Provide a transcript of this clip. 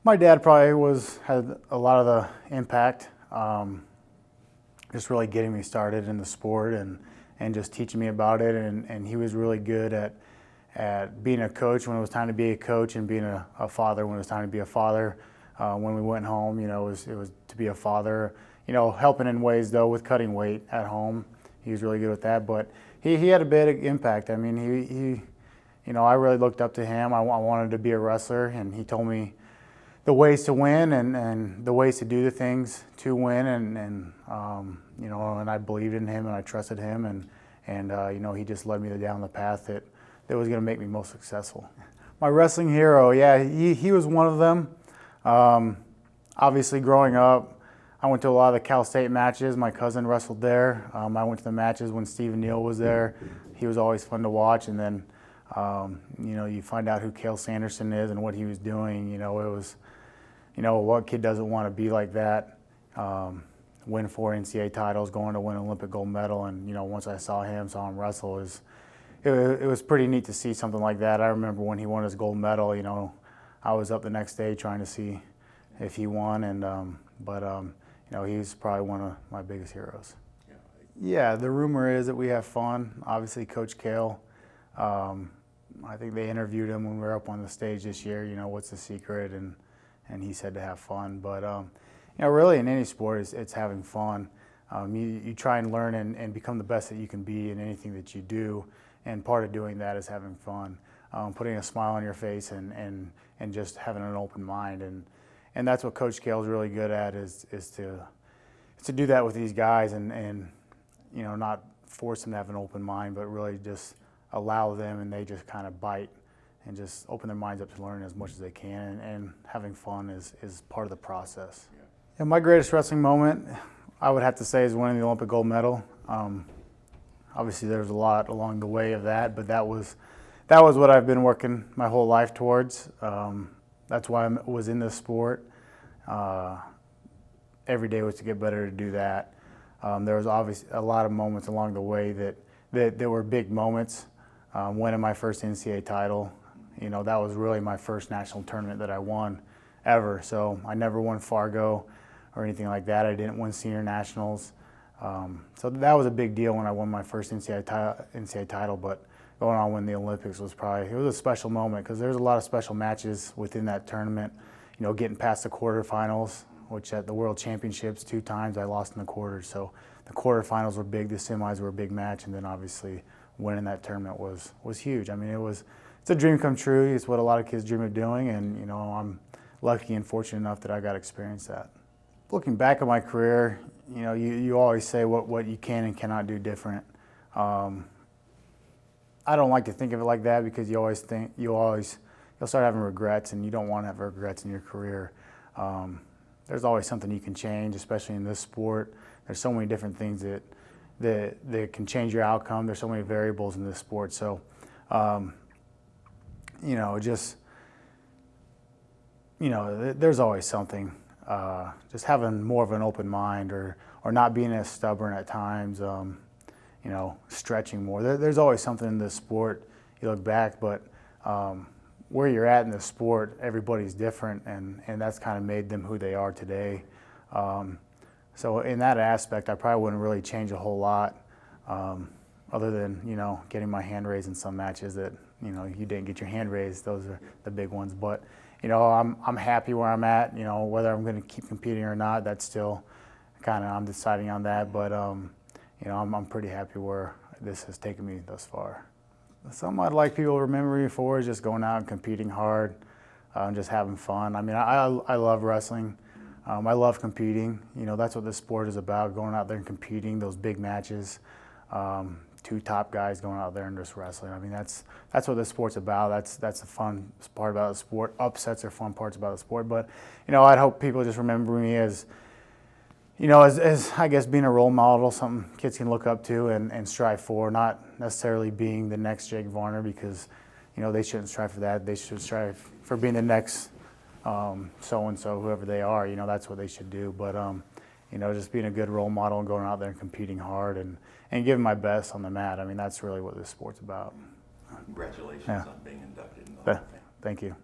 My dad probably had a lot of the impact, just really getting me started in the sport and just teaching me about it. And he was really good at being a coach when it was time to be a coach, and being a father when it was time to be a father. When we went home, it was to be a father. Helping in ways though with cutting weight at home. He was really good with that, but he had a big impact. I mean, I really looked up to him. I wanted to be a wrestler, and he told me the ways to win and the ways to do the things to win, and I believed in him and I trusted him, and he just led me down the path that was going to make me most successful. My wrestling hero, yeah, he was one of them. Obviously, growing up, I went to a lot of the Cal State matches. My cousin wrestled there. I went to the matches when Stephen Neal was there. He was always fun to watch, and then you find out who Cale Sanderson is and what he was doing. It was, what kid doesn't want to be like that? Win 4 NCAA titles, going to win an Olympic gold medal, and once I saw him wrestle, it was pretty neat to see something like that. I remember when he won his gold medal. I was up the next day trying to see if he won, and he's probably one of my biggest heroes. Yeah, the rumor is that we have fun. Obviously, Coach Cale. I think they interviewed him when we were up on the stage this year. What's the secret? And he said to have fun. But really in any sport, it's having fun. You try and learn and become the best that you can be in anything that you do. And part of doing that is having fun, putting a smile on your face and just having an open mind. And that's what Coach Cale is really good at, is to do that with these guys and not force them to have an open mind, but really just allow them, and they just kind of bite and just open their minds up to learn as much as they can, and having fun is part of the process. Yeah. And my greatest wrestling moment, I would have to say, is winning the Olympic gold medal. Obviously there's a lot along the way of that, but that was what I've been working my whole life towards. That's why I was in this sport. Every day was to get better to do that. There was obviously a lot of moments along the way that were big moments. Winning my first NCAA title, that was really my first national tournament that I won ever. So I never won Fargo or anything like that. I didn't win senior nationals. So that was a big deal when I won my first NCAA title, but going on to win the Olympics was it was a special moment, because there's a lot of special matches within that tournament. Getting past the quarterfinals, which at the World Championships 2 times I lost in the quarters. So the quarterfinals were big, the semis were a big match, and then obviously winning that tournament was huge. I mean, it's a dream come true. It's what a lot of kids dream of doing, and I'm lucky and fortunate enough that I got to experience that. Looking back at my career, you always say what you can and cannot do different. I don't like to think of it like that, because you'll start having regrets, and you don't want to have regrets in your career. There's always something you can change, especially in this sport. There's so many different things that can change your outcome. There's so many variables in this sport. So, there's always something. Just having more of an open mind, or not being as stubborn at times. Stretching more. There's always something in this sport. You look back, but where you're at in the sport, everybody's different, and that's kind of made them who they are today. So in that aspect, I probably wouldn't really change a whole lot, other than getting my hand raised in some matches that you didn't get your hand raised. Those are the big ones. But I'm happy where I'm at. Whether I'm going to keep competing or not, that's still I'm deciding on that. But I'm pretty happy where this has taken me thus far. Something I'd like people to remember me for is just going out and competing hard, and just having fun. I mean, I love wrestling. I love competing. That's what this sport is about, going out there and competing, those big matches. 2 top guys going out there and just wrestling. I mean, that's what this sport's about. That's the fun part about the sport. Upsets are fun parts about the sport. But, I'd hope people just remember me as I guess being a role model, something kids can look up to and strive for, not necessarily being the next Jake Varner, because, they shouldn't strive for that. They should strive for being the next so-and-so, whoever they are. That's what they should do. But, just being a good role model and going out there and competing hard and giving my best on the mat. I mean, that's really what this sport's about. Congratulations on being inducted in the Hall of Fame. Thank you.